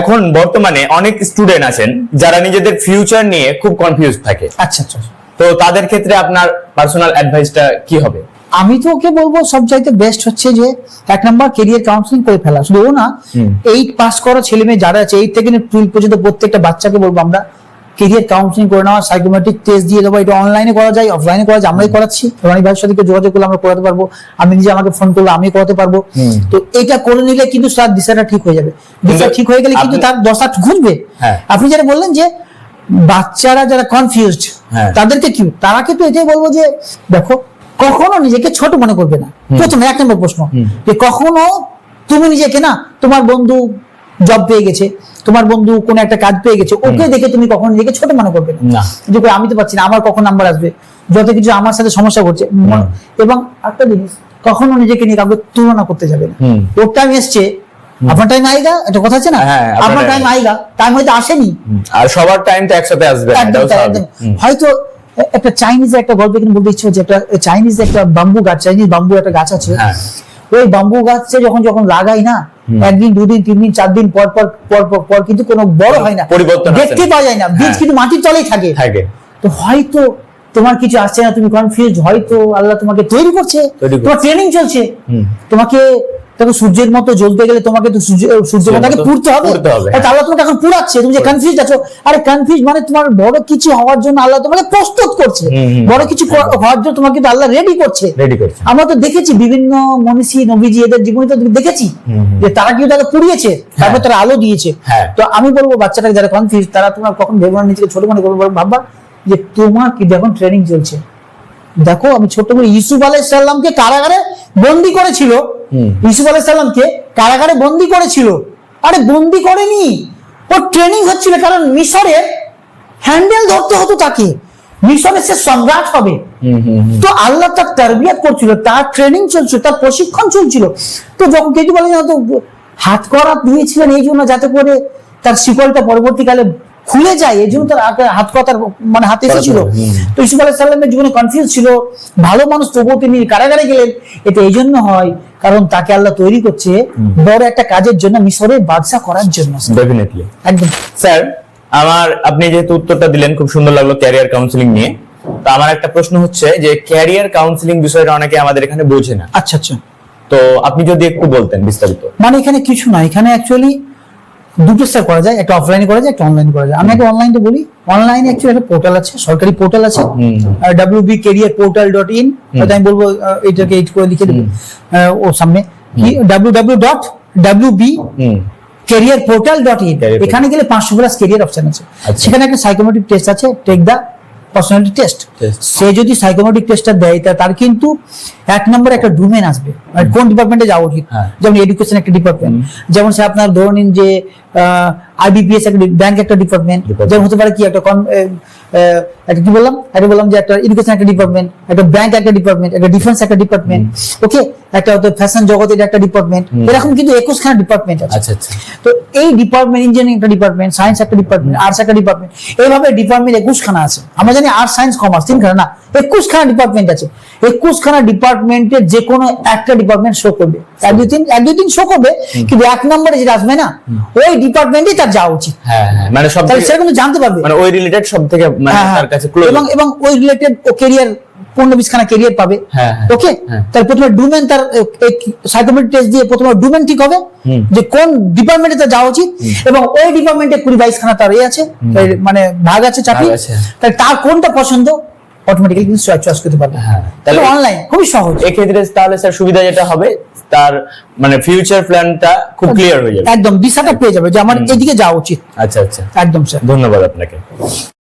এখন বর্তমানে অনেক স্টুডেন্ট আছেন যারা নিজেদের ফিউচার নিয়ে খুব কনফিউজ থাকে। আচ্ছা আচ্ছা, তো তাদের ক্ষেত্রে আপনার পার্সোনাল অ্যাডভাইসটা কি হবে? আমি তো ওকে বলবো সবচাইতে বেস্ট হচ্ছে যে 1 নম্বর কেরিয়ার কাউন্সিলিং করে ফেলা। শুধু ও না, 8 পাস করা ছেলে মেয়ে যারা আছে 8 থেকে 12 পর্যন্ত প্রত্যেকটা বাচ্চাকে বলবো আমরা কেরিয়ার কাউন্সিলিং করে নেওয়া, সাইকোমেট্রিক টেস্ট দিয়ে দেবো। এটা অনলাইনে করা যায়, অফলাইনে করা যায়, আমরাই করাচ্ছি। রনি ভাইয়ের সাথে যোগাযোগ করলে আমরা করাতে পারবো, আমি নিজে আমাকে ফোন করলে আমি করাতে পারবো। তো এটা করে নিলে কিন্তু তার দিশাটা ঠিক হয়ে যাবে। দিশা ঠিক হয়ে গেলে কিন্তু তার দশা ঘুরবে। আপনি যেটা বললেন যে বাচ্চারা যারা কনফিউজড তাদেরকে কি, তারা কিন্তু এটাই বলবো যে দেখো কখনো নিজেকে ছোট মনে করবে না। প্রথমে 1 নম্বর প্রশ্ন যে কখনো তুমি নিজেকে না, তোমার বন্ধু জব পেয়ে গেছে, তোমার বন্ধু কোন একটা কাজ পেয়ে গেছে, ওকে দেখে তুমি কখনো নিজেকে ছোট মনে করবে না যে আমি তো পাচ্ছি না, আমার কখন নাম্বার আসবে, যত কিছু আমার সাথে সমস্যা করছে। এবং একটা জিনিস, কখনো নিজেকে নিয়ে কাউকে তুলনা করতে যাবে না। ওর টাইম এসছে, আপনার টাইম আইগা, একটা কথা আছে না, আপনার টাইম আইগা, টাইম হয়তো আসেনি আর সবার টাইম তো একসাথে আসবে না। হয়তো একটা চাইনিজের একটা গল্প এখানে বলতে ইচ্ছে হচ্ছে, একটা চাইনিজ একটা বাম্বু গাছ, চাইনিজ বাম্বু একটা গাছ আছে। ওই বাম্বু গাছে যখন যখন লাগাই না, 1 দিন 2 দিন 3 দিন 4 দিন পর পর পর পর কিন্তু কোনো বড় হয় না, পরিবর্তন দেখতে পাওয়া যায় না, বীজ কিন্তু মাটির তলেই থাকে। তো হয়তো তোমার কিছু আসছে না, তুমি কনফিউজ, হয়তো আল্লাহ তোমাকে তৈরি করছে, তোমার ট্রেনিং চলছে। তোমাকে সূর্যের মতো জ্বলতে গেলে তোমাকে তো সূর্যের মতো পুড়তে হবে। আল্লাহ তোমাকে এখন পুড়াচ্ছে, তুমি যে কনফিউজ আছো, আরে কনফিউজ মানে তোমার বড় কিছু হওয়ার জন্য আল্লাহ তোমাকে প্রস্তুত করছে, বড় কিছু হওয়ার জন্য তোমাকে তো আল্লাহ রেডি করছে। আমরা তো দেখেছি বিভিন্ন মনীষী নবীজি এদের জীবনে তো দেখেছি যে তারা কিন্তু তাকে পুড়িয়েছে, তারপর তারা আলো দিয়েছে। তো আমি বলবো বাচ্চাটাকে যারা কনফিউজ, তারা তোমার কখন ভেবো না নিজেকে ছোট মনে করবো, ভাববা যে তোমার কি যখন ট্রেনিং চলছে। দেখো আমি ছোট্ট করে ইউসুফ আলাইহিস সালামকে কারাগারে বন্দী করেছিল, ইউসুফ আলাইহিস সালামকে কারাগারে বন্দী করেছিল। আরে বন্দী করেনি, ওর ট্রেনিং হচ্ছিল, কারণ মিশরের হ্যান্ডেল ধরতে হতো তাকে, মিশরের সে সম্রাট হবে। তো আল্লাহ তার তারবিয়াত করছিল, তার ট্রেনিং চলছিল, তার প্রশিক্ষণ চলছিল। তো যখন কেউ বলে না, তো হাত করা দিয়েছিলেন এই জন্য যাতে করে তার শিকলটা পরবর্তীকালে খুলে যায়, এই জন্য তার হাত কথার মানে হাতে এসেছিল। তো ইউসুফ আলাইহিস সালামের জীবনে কনফিউজ ছিল, ভালো মানুষ, তবুও তিনি কারাগারে গেলেন। এটা এই জন্য হয় কারণ তাকে আল্লাহ তৈরি করছে বড় একটা কাজের জন্য, মিশরের বাদশা করার জন্য। ডেফিনেটলি একদম। স্যার, আপনি যেহেতু উত্তরটা দিলেন খুব সুন্দর লাগলো ক্যারিয়ার কাউন্সিলিং নিয়ে, তো আমার একটা প্রশ্ন হচ্ছে যে ক্যারিয়ার কাউন্সিলিং বিষয়টা অনেকে আমাদের এখানে বোঝে না। আচ্ছা আচ্ছা, তো আপনি যদি একটু বলতেন বিস্তারিত। মানে এখানে কিছু না, এখানে অ্যাকচুয়ালি দুটো স্টার করা যায়, একটা অফলাইনে করা যায়, একটা অনলাইনে করা যায়। আমি একটা অনলাইনে বলি, অনলাইনে অ্যাকচুয়ালি একটা পোর্টাল আছে, সরকারি পোর্টাল আছে, wbcareerportal.in। আমি বলবো এটাকে এইট করে লিখে দেবো ও সামনে, কি www.wbcareerportal.in। এখানে গেলে 500+ ক্যারিয়ার অপশন আছে। সেখানে একটা সাইকোমেট্রিক টেস্ট আছে, টেক দা পার্সোনালিটি টেস্ট। সে যদি সাইকোমেট্রিক টেস্টটা দেয় তার কিন্তু 1 নম্বর একটা ডোমেন আসবে, কোন ডিপার্টমেন্টে যাওয়া উচিত। যেমন এডুকেশন একটা ডিপার্টমেন্ট, যেমন সে আপনার ধরে নিন যে আইবিপিএস একটা ব্যাংক একটা ডিপার্টমেন্ট, যেমন হতে পারে কি একটা কি বললাম, একটা বললাম যে একটা এডুকেশন একটা ডিপার্টমেন্ট, একটা ব্যাংক একটা ডিপার্টমেন্ট, একটা ডিফেন্স একটা ডিপার্টমেন্ট, ওকে, একটা ফ্যাশন জগতের একটা ডিপার্টমেন্ট। এরকম কিন্তু 21 খানা ডিপার্টমেন্ট আছে। তো এই ডিপার্টমেন্ট, ইঞ্জিনিয়ারিং একটা ডিপার্টমেন্ট, সায়েন্স একটা ডিপার্টমেন্ট, আর্টস একটা ডিপার্টমেন্ট, এইভাবে ডিপার্টমেন্ট 21 খানা আছে। আমরা জানি আর্টস সায়েন্স কমার্স 3 খানা না, 21 খানা ডিপার্টমেন্ট আছে। 21 খানা ডিপার্টমেন্টের যে কোনো একটা ডিপার্টমেন্ট শো করবে, এক দুই দিন শো করবে, কিন্তু 1 নম্বরে যেটা আসবে না, ওই ডিপার্টমেন্টে তার যাওয়া উচিত। মানে সব সেটা কিন্তু জানতে পারবে, মানে ওই রিলেটেড সব থেকে মানে তার কাছে ক্লোজ, এবং ওই রিলেটেড ও ক্যারিয়ার 15-20 খানা ক্যারিয়ার পাবে। ওকে, তার প্রথমে ডোমেন, তার সাইকোমেট্রিক টেস্ট দিয়ে প্রথমে ডোমেন ঠিক হবে যে কোন ডিপার্টমেন্টে তার যাওয়া উচিত, এবং ওই ডিপার্টমেন্টে 20-22 খানা তার আছে, মানে ভাগ আছে, চাকরি। তার কোনটা পছন্দ অটোমেটিক্যালি কিন্তু চয়েস করতে পারবে। তাহলে অনলাইন খুবই সহজ। এক্ষেত্রে তাহলে স্যার সুবিধা যেটা হবে, তার মানে ফিউচার প্ল্যানটা খুব ক্লিয়ার হয়ে যাবে, একদম দিশাটা পেয়ে যাবে যে আমার এদিকে যাওয়া উচিত। আচ্ছা আচ্ছা, একদম স্যার, ধন্যবাদ আপনাকে।